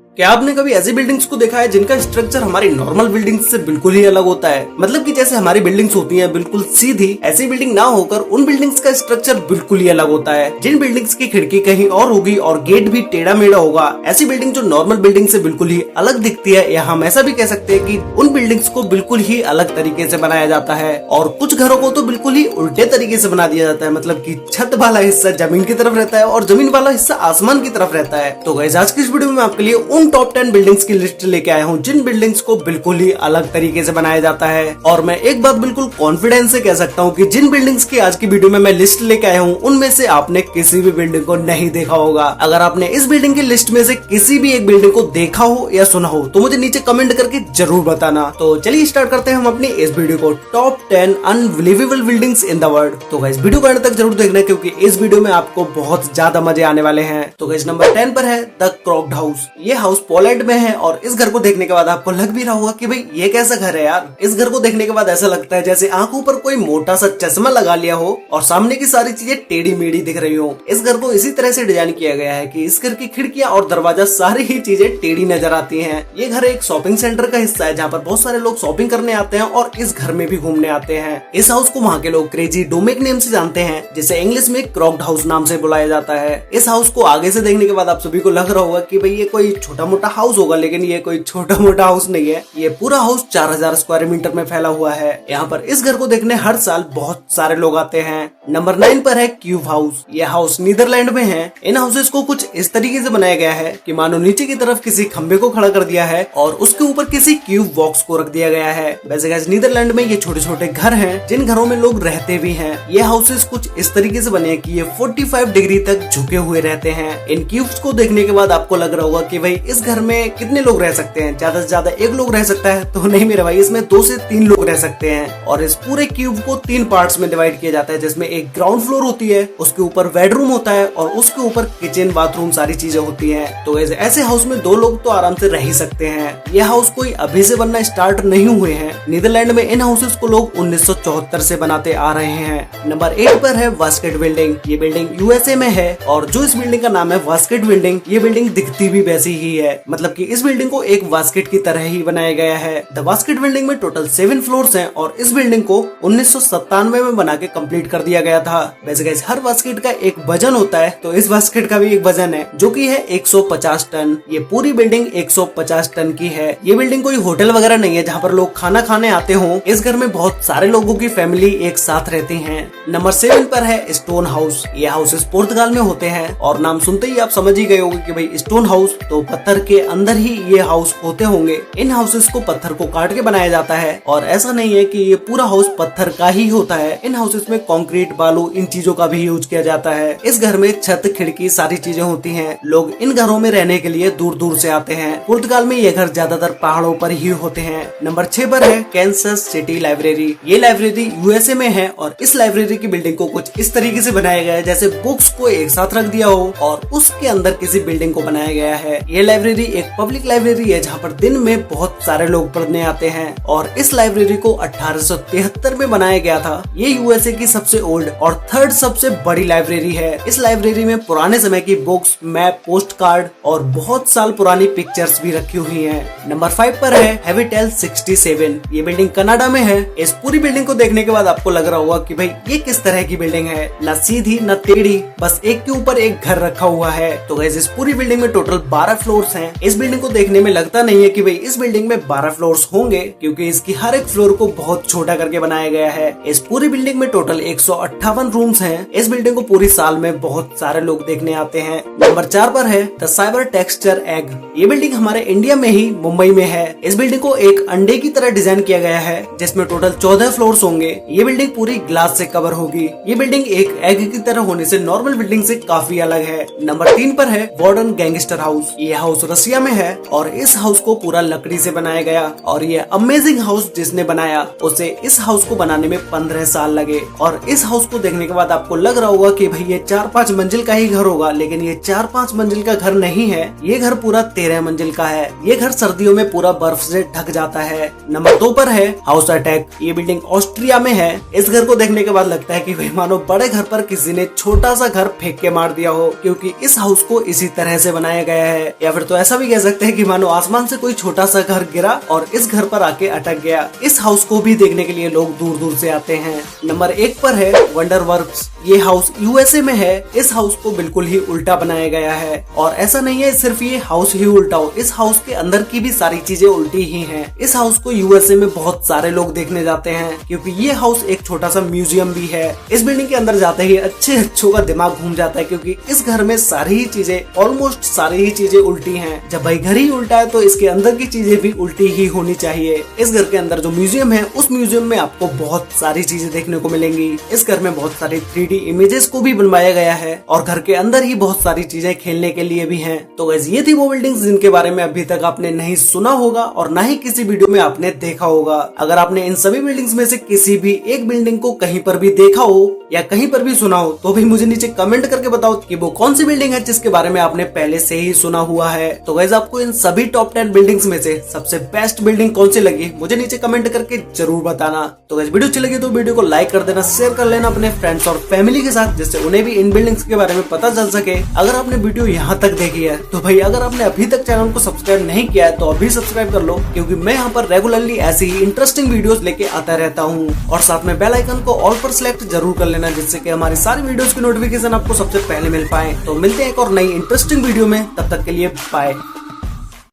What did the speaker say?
क्या आपने कभी ऐसी बिल्डिंग्स को देखा है जिनका स्ट्रक्चर हमारी नॉर्मल बिल्डिंग्स से बिल्कुल ही अलग होता है। मतलब कि जैसे हमारी बिल्डिंग्स होती हैं बिल्कुल सीधी, ऐसी बिल्डिंग ना होकर उन बिल्डिंग्स का स्ट्रक्चर बिल्कुल ही अलग होता है। जिन बिल्डिंग्स की खिड़की कहीं और होगी और गेट भी टेढ़ा मेढ़ा होगा, ऐसी बिल्डिंग जो नॉर्मल बिल्डिंग से बिल्कुल ही अलग दिखती है, या हम ऐसा भी कह सकते हैं कि उन बिल्डिंग्स को बिल्कुल ही अलग तरीके से बनाया जाता है। और कुछ घरों को तो बिल्कुल ही उल्टे तरीके से बना दिया जाता है। मतलब कि छत वाला हिस्सा जमीन की तरफ रहता है और जमीन वाला हिस्सा आसमान की तरफ रहता है। तो गाइस, आज की इस वीडियो में आपके लिए उन टॉप 10 बिल्डिंग्स की लिस्ट लेके आया हूँ जिन बिल्डिंग्स को बिल्कुल ही अलग तरीके से बनाया जाता है। और मैं एक बात बिल्कुल कॉन्फिडेंस से कह सकता हूँ कि जिन बिल्डिंग्स की आज की वीडियो में मैं लिस्ट लेके आया हूँ उनमें से आपने किसी भी बिल्डिंग को नहीं देखा होगा। अगर आपने इस बिल्डिंग की लिस्ट में से किसी भी एक बिल्डिंग को देखा हो या सुना हो तो मुझे नीचे कमेंट करके जरूर बताना। तो चलिए स्टार्ट करते हैं हम अपनी इस वीडियो को, top 10 unbelievable buildings in the world. तो गाइस, वीडियो को अंत तक जरूर देखना क्योंकि इस वीडियो में आपको बहुत ज्यादा मजे आने वाले हैं। तो गाइस, नंबर 10 पर है द क्रॉक्ड हाउस। ये हाउस पोलैंड में है और इस घर को देखने के बाद आपको लग भी रहा होगा कि भाई ये कैसा घर है यार। इस घर को देखने के बाद ऐसा लगता है जैसे आंखों पर कोई मोटा सा चश्मा लगा लिया हो और सामने की सारी चीजें टेढ़ी मेढ़ी दिख रही हो। इस घर को इसी तरह से डिजाइन किया गया है कि इस घर की खिड़कियां और दरवाजा सारी ही चीजें टेढ़ी नजर आती हैं। ये घर एक शॉपिंग सेंटर का हिस्सा है जहाँ पर बहुत सारे लोग शॉपिंग करने आते हैं और इस घर में भी घूमने आते हैं। इस हाउस को वहाँ के लोग क्रेजी डोमेक नेम से जानते हैं, जिसे इंग्लिश में क्रॉक्ड हाउस नाम से बुलाया जाता है। इस हाउस को आगे से देखने के बाद आप सभी को लग रहा होगा कि भाई ये कोई छोटा मोटा हाउस होगा, लेकिन ये कोई छोटा मोटा हाउस नहीं है। ये पूरा हाउस 4000 स्क्वायर मीटर में फैला हुआ है। यहाँ पर इस घर को देखने हर साल बहुत सारे लोग आते हैं। नंबर 9 पर है क्यूब हाउस। यह हाउस नीदरलैंड में है। इन हाउसेस को कुछ इस तरीके से बनाया गया है कि मानो नीचे की तरफ किसी खंबे को खड़ा कर दिया है और उसके ऊपर किसी क्यूब बॉक्स को रख दिया गया है। वैसे गाइस, नीदरलैंड में ये छोटे छोटे घर हैं जिन घरों में लोग रहते भी हैं। ये हाउसेस कुछ इस तरीके से बने हैं कि ये 45 डिग्री तक झुके हुए रहते हैं। इन क्यूब्स को देखने के बाद आपको लग रहा होगा कि भाई इस घर में कितने लोग रह सकते हैं। ज्यादा से ज्यादा एक लोग रह सकता है, तो नहीं मेरे भाई, इसमें 2 से 3 लोग रह सकते हैं। और इस पूरे क्यूब को 3 पार्ट्स में डिवाइड किया जाता है, जिसमें एक ग्राउंड फ्लोर होती है, उसके ऊपर बेडरूम होता है और उसके ऊपर किचन बाथरूम सारी चीजें होती हैं। तो ऐसे हाउस में 2 लोग तो आराम से रह ही सकते हैं। यह हाउस कोई अभी से बनना स्टार्ट नहीं हुए हैं। नीदरलैंड में इन हाउसेस को लोग 1974 से बनाते आ रहे हैं। नंबर 8 पर है वास्केट बिल्डिंग। ये बिल्डिंग यूएसए में है और जो इस बिल्डिंग का नाम है वास्केट बिल्डिंग, ये बिल्डिंग दिखती भी वैसी ही है। मतलब कि इस बिल्डिंग को एक वास्केट की तरह ही बनाया गया है। द वास्केट बिल्डिंग में टोटल 7 फ्लोर्स हैं और इस बिल्डिंग को 1997 में बना के कंप्लीट कर दिया गया था। वैसे गाइस, हर वास्केट का एक वजन होता है, तो इस वास्केट का भी एक वजन है जो कि है 150 टन। ये पूरी बिल्डिंग 150 टन की है। ये बिल्डिंग कोई होटल वगैरह नहीं है जहाँ पर लोग खाना खाने आते हों। इस घर में बहुत सारे लोगों की फैमिली एक साथ रहती है। नंबर 7 पर है स्टोन हाउस। ये हाउसेस पुर्तगाल में होते हैं और नाम सुनते ही आप समझ ही गए होंगे कि भाई स्टोन हाउस तो पत्थर के अंदर ही ये हाउस होते होंगे। इन हाउसेस को पत्थर को काट के बनाया जाता है और ऐसा नहीं है कि ये पूरा हाउस पत्थर का ही होता है। इन हाउसेस में कंक्रीट, बालू, इन चीजों का भी यूज किया जाता है। इस घर में छत, खिड़की सारी चीजें होती हैं। लोग इन घरों में रहने के लिए दूर दूर से आते हैं। पुर्तगाल में ये घर ज्यादातर पहाड़ों पर ही होते हैं। नंबर 6 पर है कैंसस सिटी लाइब्रेरी। ये लाइब्रेरी यूएसए में है और इस लाइब्रेरी की बिल्डिंग को कुछ इस तरीके से बनाया गया है जैसे बुक्स को एक साथ रख दिया हो और उसके अंदर किसी बिल्डिंग को बनाया गया है। ये लाइब्रेरी एक पब्लिक लाइब्रेरी है जहाँ पर दिन में बहुत सारे लोग पढ़ने आते हैं और इस लाइब्रेरी को 1873 में बनाया गया था। ये यूएसए की सबसे ओल्ड और 3rd सबसे बड़ी लाइब्रेरी है। इस लाइब्रेरी में पुराने समय की बुक्स, मैप, पोस्ट कार्ड और बहुत साल पुरानी पिक्चर्स भी रखी हुई हैं। नंबर 5 पर है हैविटेल 67। ये बिल्डिंग कनाडा में है। इस पूरी बिल्डिंग को देखने के बाद आपको लग रहा होगा कि भाई ये किस तरह की बिल्डिंग है, न सीधी न टेढ़ी, बस एक के ऊपर एक घर रखा हुआ है। तो गाइस, इस पूरी बिल्डिंग में टोटल 12 फ्लोर्स हैं। इस बिल्डिंग को देखने में लगता नहीं है कि भाई इस बिल्डिंग में 12 फ्लोर्स होंगे क्योंकि इसकी हर एक फ्लोर को बहुत छोटा करके बनाया गया है। इस पूरी बिल्डिंग में टोटल 158 रूम्स हैं। इस बिल्डिंग को पूरी साल में बहुत सारे लोग देखने आते हैं। नंबर 4 पर है द साइबर टेक्सचर एग। ये बिल्डिंग हमारे इंडिया में ही मुंबई में है। इस बिल्डिंग को एक अंडे की तरह डिजाइन किया गया है जिसमें टोटल 14 फ्लोर्स होंगे। ये बिल्डिंग पूरी ग्लास से कवर होगी। ये बिल्डिंग एक एग की तरह होने से नॉर्मल बिल्डिंग से काफी अलग है। नंबर 3 पर है मॉडर्न गैंगस्टर हाउस। ये हाउस रसिया में है और इस हाउस को पूरा लकड़ी से बनाया गया और ये अमेजिंग हाउस जिसने बनाया उसे इस हाउस को बनाने में 15 साल लगे। और इस हाउस को देखने के बाद आपको लग रहा होगा कि भाई ये 4-5 मंजिल का ही घर होगा, लेकिन ये 4-5 मंजिल का घर नहीं है। ये घर पूरा 13 मंजिल का है। ये घर सर्दियों में पूरा बर्फ से ढक जाता है। नंबर 2 पर है हाउस अटैक। ये बिल्डिंग ऑस्ट्रिया में है। इस घर को देखने के बाद लगता है कि भाई मानो बड़े घर पर किसी ने छोटा सा घर फेंक के मार दिया हो, क्योंकि इस हाउस को इसी तरह से बनाया गया है। या फिर तो ऐसा भी कह सकते हैं कि मानो आसमान से कोई छोटा सा घर गिरा और इस घर पर आके अटक गया। इस हाउस को भी देखने के लिए लोग दूर दूर से आते हैं। नंबर 1 पर है वंडरवर्क्स। ये हाउस यूएसए में है। इस हाउस को बिल्कुल ही उल्टा बनाया गया है और ऐसा नहीं है सिर्फ ये हाउस ही उल्टा हो, इस हाउस के अंदर की भी सारी चीजें उल्टी ही हैं। इस हाउस को यूएसए में बहुत सारे लोग देखने जाते हैं क्योंकि ये हाउस एक छोटा सा म्यूजियम भी है। इस बिल्डिंग के अंदर जाते ही अच्छों का दिमाग घूम जाता है क्योंकि इस घर में सारी ही चीजें, ऑलमोस्ट सारी ही चीजें उल्टी हैं। जब भाई घर ही उल्टा है तो इसके अंदर की चीजें भी उल्टी ही होनी चाहिए। इस घर के अंदर जो म्यूजियम है उस म्यूजियम में आपको बहुत सारी चीजें देखने को मिलेंगी। इस घर में बहुत सारी 3D इमेजेस को भी बनवाया गया है और घर के अंदर ही बहुत सारी चीजें खेलने के लिए भी हैं। तो गाइस ये थी वो बिल्डिंग्स जिनके बारे में अभी तक आपने नहीं सुना होगा और ना ही किसी वीडियो में आपने देखा होगा। अगर आपने इन सभी बिल्डिंग्स में से किसी भी एक बिल्डिंग को कहीं पर भी देखा हो या कहीं पर भी सुना हो तो भी मुझे नीचे कमेंट करके बताओ कि वो कौन सी बिल्डिंग है जिसके बारे में आपने पहले से ही सुना हुआ है। तो गाइस आपको इन सभी टॉप 10 बिल्डिंग्स में से सबसे बेस्ट बिल्डिंग कौन सी लगी मुझे नीचे कमेंट करके जरूर बताना। तो गाइस वीडियो अच्छी लगी तो वीडियो को लाइक कर देना, शेयर कर लेना अपने फ्रेंड्स और फैमिली के साथ जिससे उन्हें भी इन बिल्डिंग्स के बारे में पता चल सके। अगर आपने वीडियो यहाँ तक देखी है तो भाई अगर आपने अभी तक चैनल को सब्सक्राइब नहीं किया है तो अभी सब्सक्राइब कर लो क्योंकि मैं यहाँ पर रेगुलरली ऐसी ही इंटरेस्टिंग वीडियोस लेके आता रहता हूँ। और साथ में बेल आइकन को ऑल पर सिलेक्ट जरूर कर लेना जिससे कि हमारी सारी वीडियोस की नोटिफिकेशन आपको सबसे पहले मिल पाए। तो मिलते हैं एक और नई इंटरेस्टिंग वीडियो में, तब तक के लिए बाय।